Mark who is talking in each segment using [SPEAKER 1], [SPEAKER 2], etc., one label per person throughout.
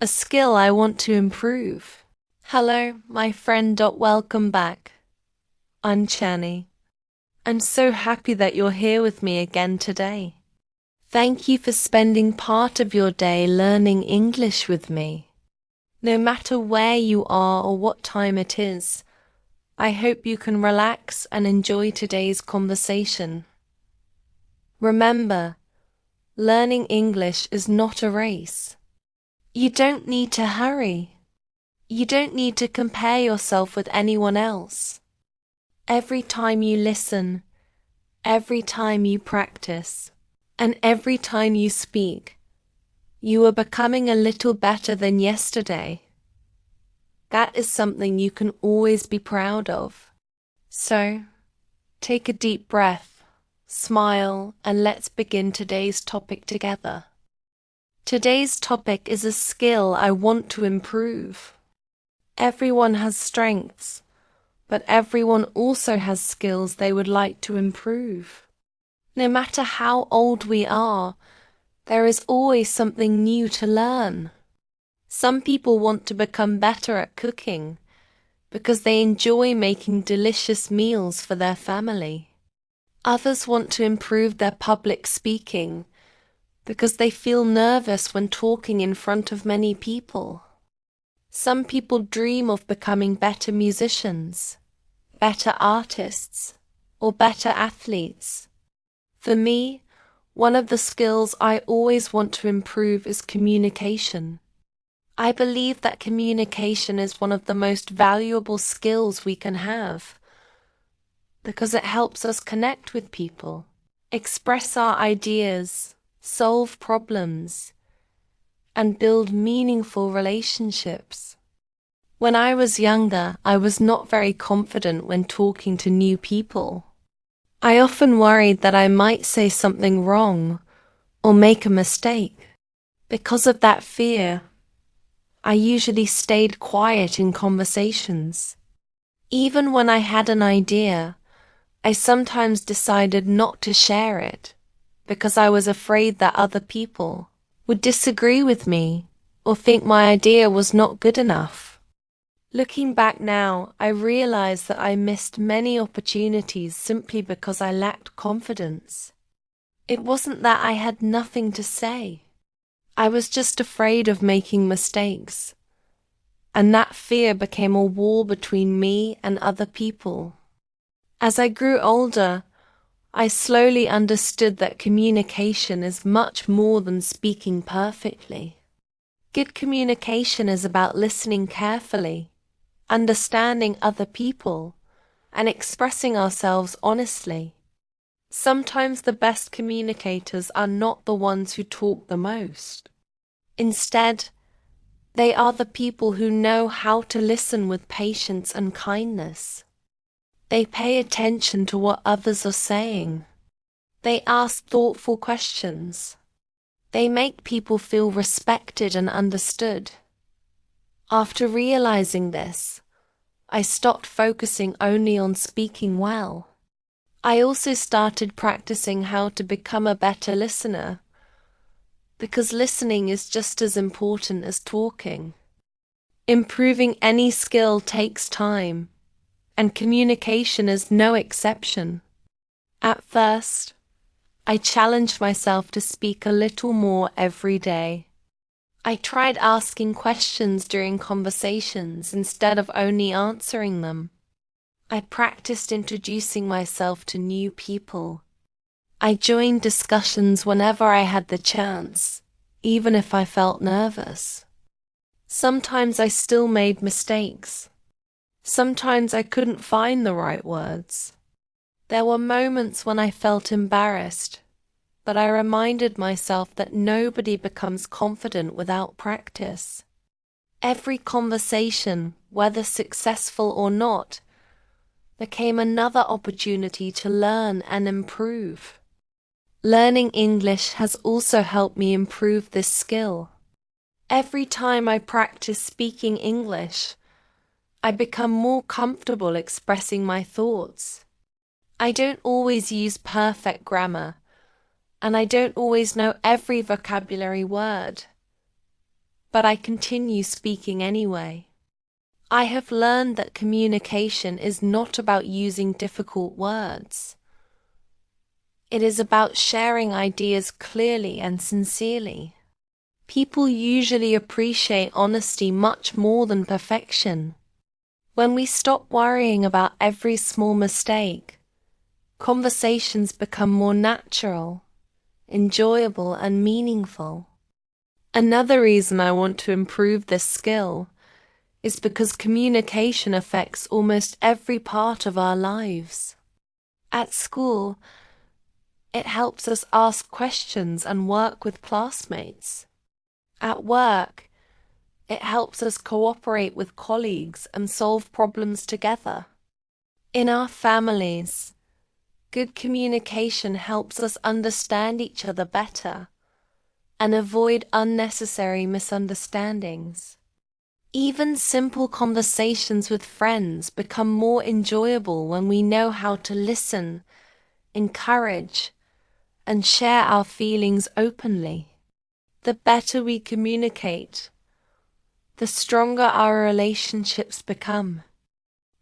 [SPEAKER 1] a skill I want to improve. Hello, my friend. Welcome back. I'm Channie. I'm so happy that you're here with me again today. Thank you for spending part of your day learning English with me. No matter where you are or what time it is, I hope you can relax and enjoy today's conversation. Remember, learning English is not a race. You don't need to hurry. You don't need to compare yourself with anyone else. Every time you listen, every time you practice, and every time you speak, you are becoming a little better than yesterday. That is something you can always be proud of. So, take a deep breath, smile, and let's begin today's topic together. Today's topic is a skill I want to improve. Everyone has strengths, but everyone also has skills they would like to improve. No matter how old we are, there is always something new to learn. Some people want to become better at cooking because they enjoy making delicious meals for their family. Others want to improve their public speaking because they feel nervous when talking in front of many people. Some people dream of becoming better musicians, better artists, or better athletes. For me, one of the skills I always want to improve is communication. I believe that communication is one of the most valuable skills we can have because it helps us connect with people, express our ideas, solve problems, and build meaningful relationships. When I was younger, I was not very confident when talking to new people. I often worried that I might say something wrong or make a mistake. Because of that fear, I usually stayed quiet in conversations. Even when I had an idea, I sometimes decided not to share it because I was afraid that other people would disagree with me or think my idea was not good enough. Looking back now, I realize that I missed many opportunities simply because I lacked confidence. It wasn't that I had nothing to say. I was just afraid of making mistakes, and that fear became a wall between me and other people. As I grew older, I slowly understood that communication is much more than speaking perfectly. Good communication is about listening carefully, understanding other people, and expressing ourselves honestly. Sometimes the best communicators are not the ones who talk the most. Instead, they are the people who know how to listen with patience and kindness. They pay attention to what others are saying. They ask thoughtful questions. They make people feel respected and understood. After realizing this, I stopped focusing only on speaking well. I also started practicing how to become a better listener, because listening is just as important as talking. Improving any skill takes time, and communication is no exception. At first, I challenged myself to speak a little more every day. I tried asking questions during conversations instead of only answering them. I practiced introducing myself to new people. I joined discussions whenever I had the chance, even if I felt nervous. Sometimes I still made mistakes. Sometimes I couldn't find the right words. There were moments when I felt embarrassed, but I reminded myself that nobody becomes confident without practice. Every conversation, whether successful or not, became another opportunity to learn and improve. Learning English has also helped me improve this skill. Every time I practice speaking English, I become more comfortable expressing my thoughts. I don't always use perfect grammar, and I don't always know every vocabulary word. but I continue speaking anyway. I have learned that communication is not about using difficult words. It is about sharing ideas clearly and sincerely. People usually appreciate honesty much more than perfection. When we stop worrying about every small mistake, conversations become more natural, enjoyable, and meaningful. Another reason I want to improve this skill is because communication affects almost every part of our lives. At school, it helps us ask questions and work with classmates. At work, it helps us cooperate with colleagues and solve problems together. In our families, good communication helps us understand each other better and avoid unnecessary misunderstandings. Even simple conversations with friends become more enjoyable when we know how to listen, encourage, and share our feelings openly. The better we communicate, the stronger our relationships become.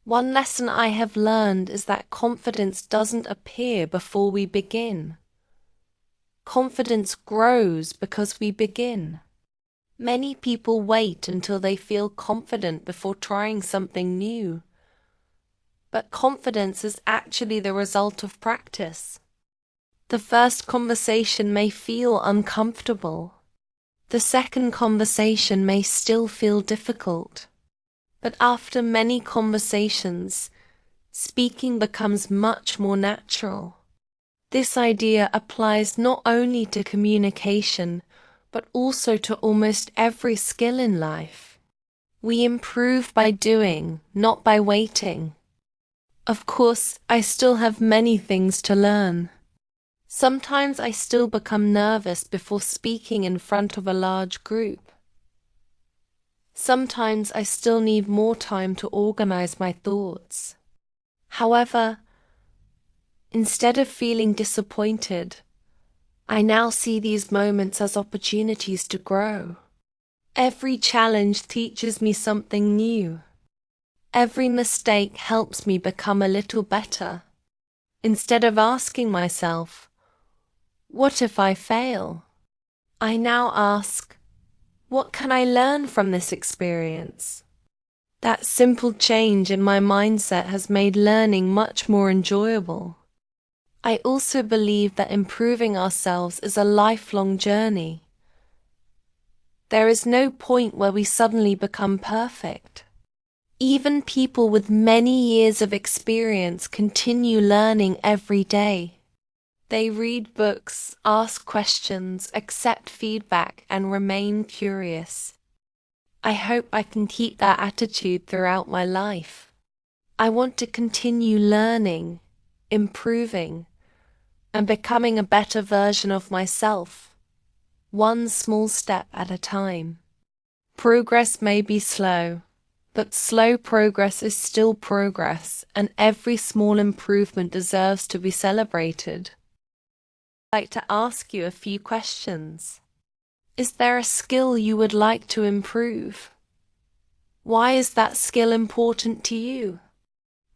[SPEAKER 1] One lesson I have learned is that confidence doesn't appear before we begin. Confidence grows because we begin. Many people wait until they feel confident before trying something new. But confidence is actually the result of practice. The first conversation may feel uncomfortable. The second conversation may still feel difficult. But after many conversations, speaking becomes much more natural. This idea applies not only to communication, but also to almost every skill in life. We improve by doing, not by waiting. Of course, I still have many things to learn. Sometimes I still become nervous before speaking in front of a large group. Sometimes I still need more time to organize my thoughts. However, instead of feeling disappointed, I now see these moments as opportunities to grow. Every challenge teaches me something new. Every mistake helps me become a little better. Instead of asking myself, "What if I fail?" I now ask, "What can I learn from this experience?" That simple change in my mindset has made learning much more enjoyable. I also believe that improving ourselves is a lifelong journey. There is no point where we suddenly become perfect. Even people with many years of experience continue learning every day. They read books, ask questions, accept feedback, and remain curious. I hope I can keep that attitude throughout my life. I want to continue learning, improving, and becoming a better version of myself, one small step at a time. Progress may be slow, but slow progress is still progress, and every small improvement deserves to be celebrated. I'd like to ask you a few questions. Is there a skill you would like to improve? Why is that skill important to you?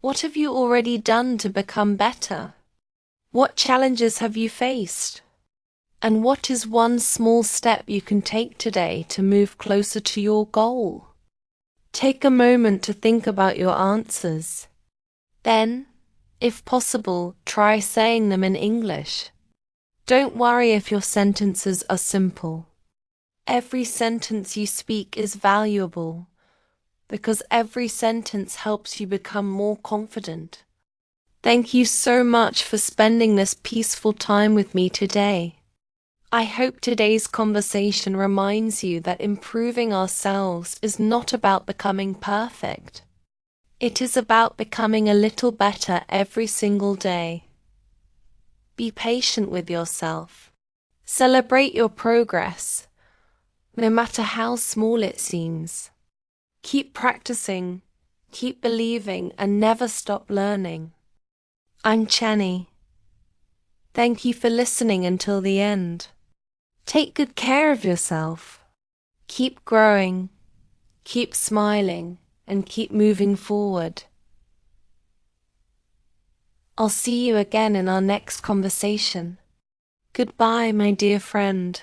[SPEAKER 1] What have you already done to become better? What challenges have you faced? And what is one small step you can take today to move closer to your goal? Take a moment to think about your answers. Then, if possible, try saying them in English. Don't worry if your sentences are simple. Every sentence you speak is valuable because every sentence helps you become more confident. Thank you so much for spending this peaceful time with me today. I hope today's conversation reminds you that improving ourselves is not about becoming perfect. It is about becoming a little better every single day. Be patient with yourself. Celebrate your progress, no matter how small it seems. Keep practicing, keep believing, and never stop learning. I'm Channie. Thank you for listening until the end. Take good care of yourself. Keep growing, keep smiling, and keep moving forward. I'll see you again in our next conversation. Goodbye, my dear friend.